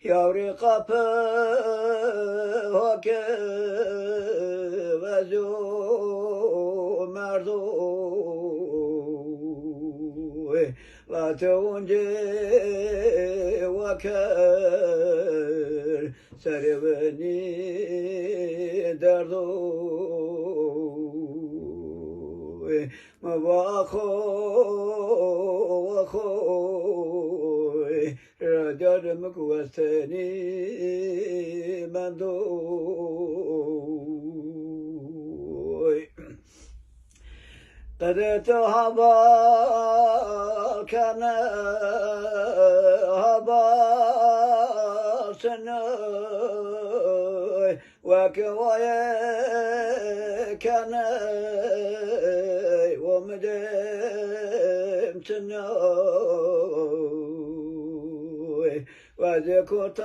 yavru kapı hoke vezu merdu la teunce vakar serveni derdu mabakho wakho rajar mkwasani mando قد تهبى كان هبى سنوي وكوايا كان ومدم سنوي وذكرت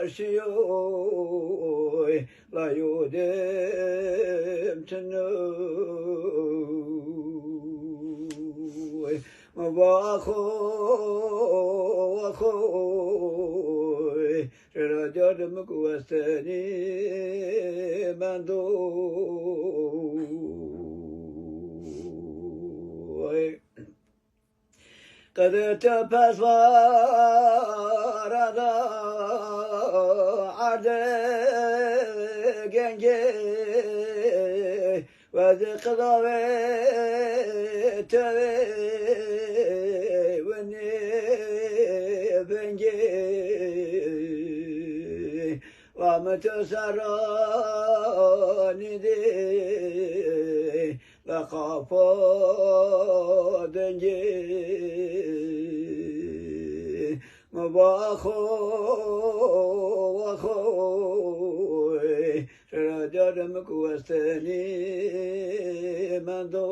شيوي لا يودم سنوي مباخو وخوي رجال مكوستني مندوي قد تبصر هذا عد جنجي وذق ضوي تبي وني بنجي ومتسراني دي لخافو دنجي مباخو وخوي رجال مكوستني مندو